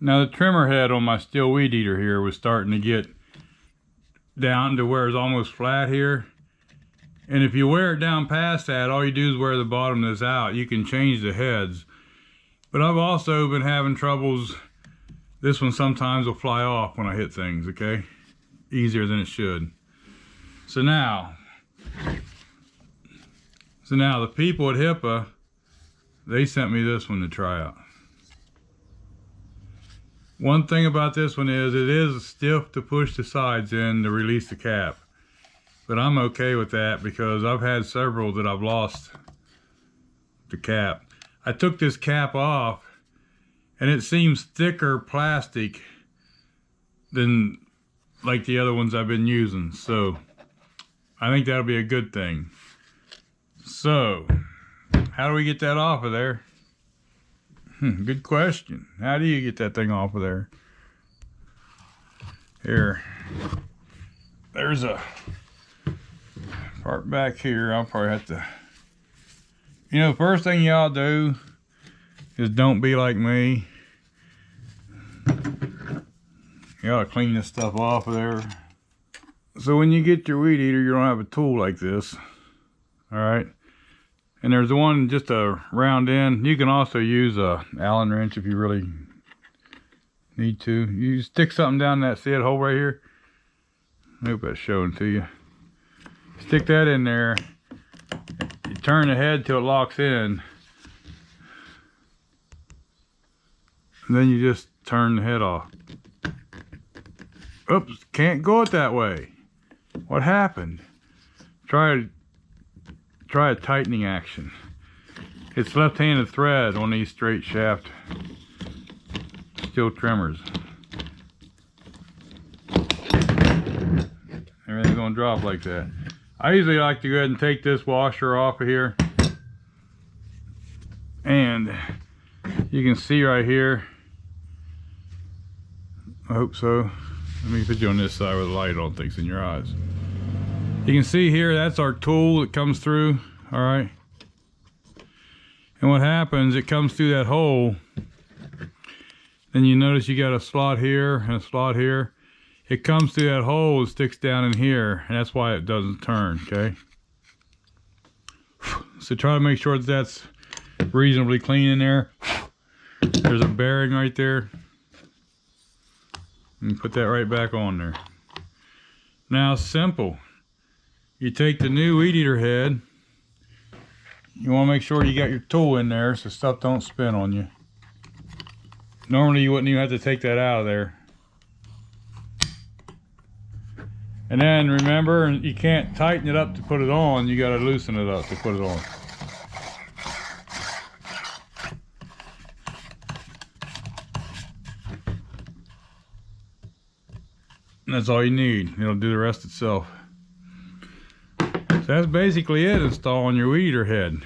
Now the trimmer head on my stihl weed eater here was starting to get down to where it's almost flat here. And if you wear it down past that, all you do is wear the bottom of this out. You can change the heads. But I've also been having troubles. This one sometimes will fly off when I hit things, okay? Easier than it should. So now the people at Hipa, they sent me this one to try out. One thing about this one is it is stiff to push the sides in to release the cap. But I'm okay with that because I've had several that I've lost the cap. I took this cap off and it seems thicker plastic than like the other ones I've been using. So I think that'll be a good thing. So how do we get that off of there? Good question. How do you get that thing off of there? Here. There's a part back here. I'll probably have to... You know, the first thing y'all do is don't be like me. You gotta clean this stuff off of there. So when you get your weed eater, you don't have a tool like this. Alright? And there's the one just a round end. You can also use a Allen wrench if you really need to. You stick something down that said hole right here. I hope that's showing to you. Stick that in there. You turn the head till it locks in. And then you just turn the head off. Oops, can't go it that way. What happened? Try a tightening action. It's left-handed thread on these straight shaft stihl trimmers. Everything's gonna drop like that. I usually like to go ahead and take this washer off of here. And you can see right here. I hope so. Let me put you on this side where the light don't think's in your eyes. You can see here, that's our tool that comes through, all right? And what happens, it comes through that hole. Then you notice you got a slot here and a slot here. It comes through that hole and sticks down in here, and that's why it doesn't turn, okay? So try to make sure that that's reasonably clean in there. There's a bearing right there. And put that right back on there. Now, simple. You take the new weed eater head. You want to make sure you got your tool in there so stuff don't spin on you. Normally you wouldn't even have to take that out of there. And then remember, you can't tighten it up to put it on. You got to loosen it up to put it on. And that's all you need. It'll do the rest itself. So that's basically it, installing your weed eater head.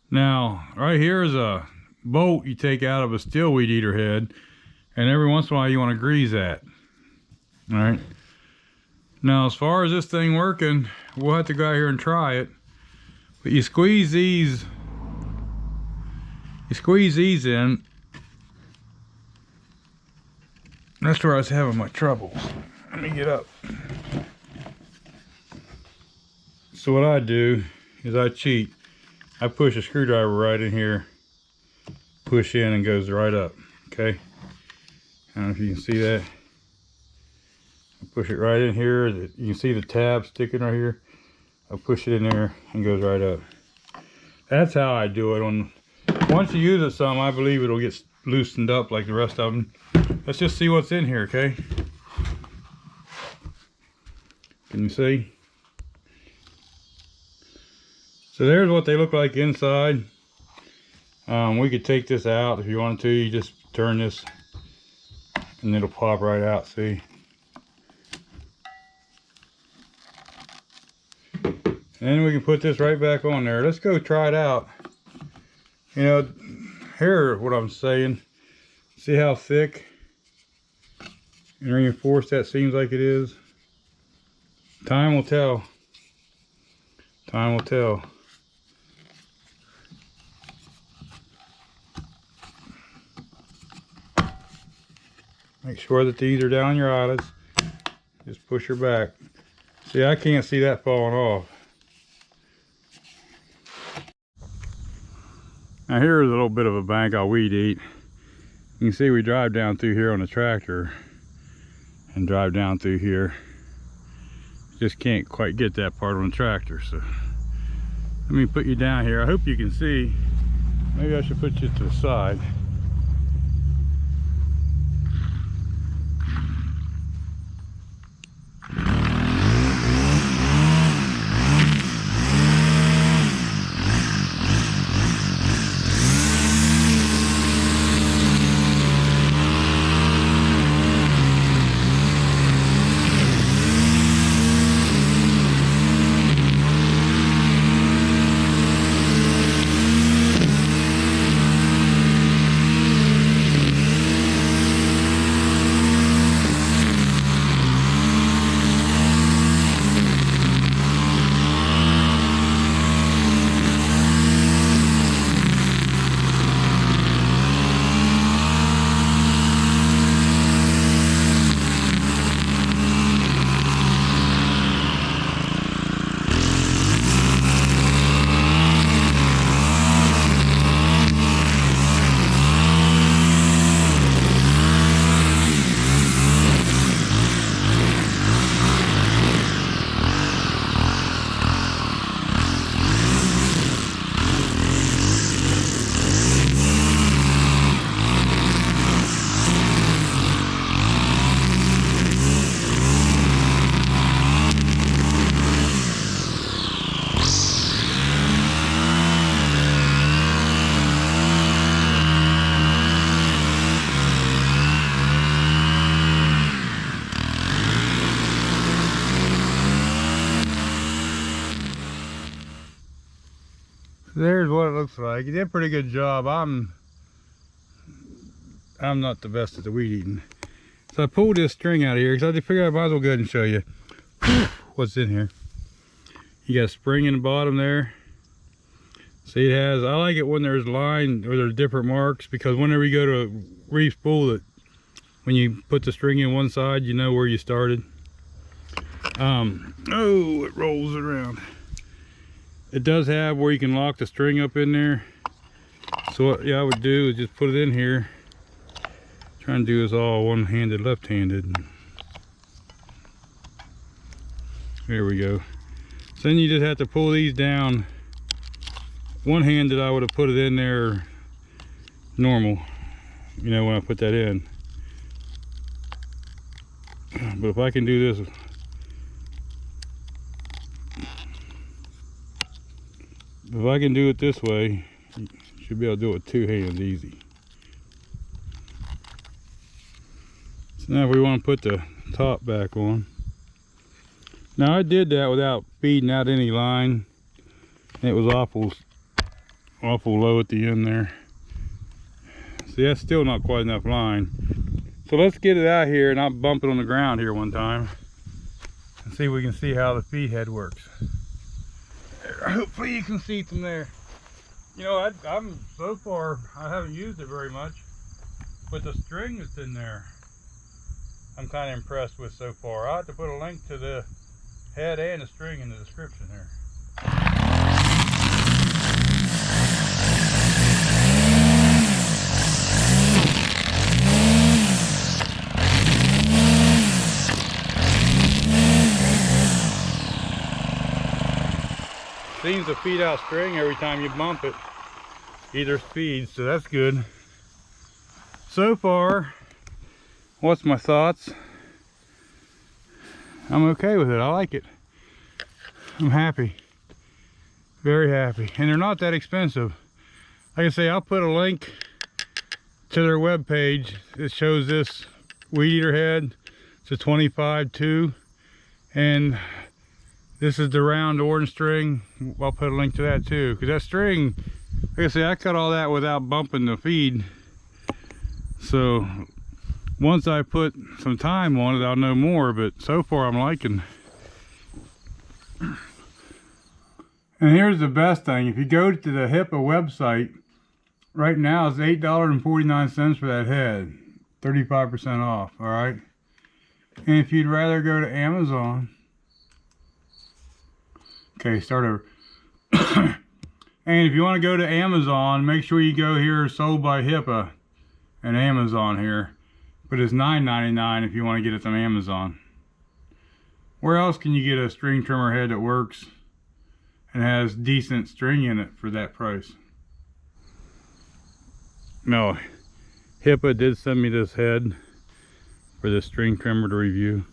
Now, right here is a bolt you take out of a stihl weed eater head, and every once in a while you want to grease that. All right. Now, as far as this thing working, we'll have to go out here and try it. But you squeeze these in. That's where I was having my troubles. Let me get up. So what I do is I cheat. I push a screwdriver right in here, push in, and goes right up, okay? I don't know if you can see that. I push it right in here. You can see the tab sticking right here. I push it in there and goes right up. That's how I do it. Once you use it some, I believe it'll get loosened up like the rest of them. Let's just see what's in here, okay? Can you see? So there's what they look like inside. We could take this out if you wanted to. You just turn this and it'll pop right out, see? And we can put this right back on there. Let's go try it out. You know, hear what I'm saying. See how thick and reinforced that seems like it is? Time will tell. Time will tell. Make sure that these are down your eyelids. Just push her back. See, I can't see that falling off. Now here's a little bit of a bank I'll weed eat. You can see we drive down through here on the tractor and drive down through here. Just can't quite get that part on the tractor, so let me put you down here. I hope you can see. Maybe I should put you to the side. There's what it looks like. You did a pretty good job. I'm not the best at the weed eating. So I pulled this string out of here because I figured I might as well go ahead and show you what's in here. You got a spring in the bottom there. See, it has, I like it when there's line or there's different marks, because whenever you go to re-spool it, when you put the string in one side, you know where you started. Oh, it rolls around. It does have where you can lock the string up in there. So what I would do is just put it in here. Trying to do this all one-handed, left-handed. There we go. So then you just have to pull these down. One-handed, I would have put it in there normal, you know, when I put that in. But if I can do this, if I can do it this way, you should be able to do it with two hands easy. So now if we want to put the top back on. Now I did that without feeding out any line. It was awful low at the end there. See, that's still not quite enough line. So let's get it out here and I'll bump it on the ground here one time and see if we can see how the feed head works. Hopefully you can see from there. You know, I'm so far, I haven't used it very much, but the string that's in there, I'm kind of impressed with so far. I'll have to put a link to the head and the string in the description here. Seems to feed out string every time you bump it. Either speed, so that's good. So far, what's my thoughts? I'm okay with it. I like it. I'm happy. Very happy. And they're not that expensive. Like I say, I'll put a link to their web page. It shows this weed eater head. It's a 25-2. And this is the round orange string. I'll put a link to that too. Because that string, like I say, I cut all that without bumping the feed. So once I put some time on it, I'll know more. But so far I'm liking. And here's the best thing. If you go to the Hipa website, right now it's $8.49 for that head. 35% off, all right? And if you'd rather go to Amazon, okay, start over. And if you want to go to Amazon, make sure you go here, sold by Hipa and Amazon here. But it's $9.99 if you want to get it from Amazon. Where else can you get a string trimmer head that works and has decent string in it for that price? No, Hipa did send me this head for this string trimmer to review.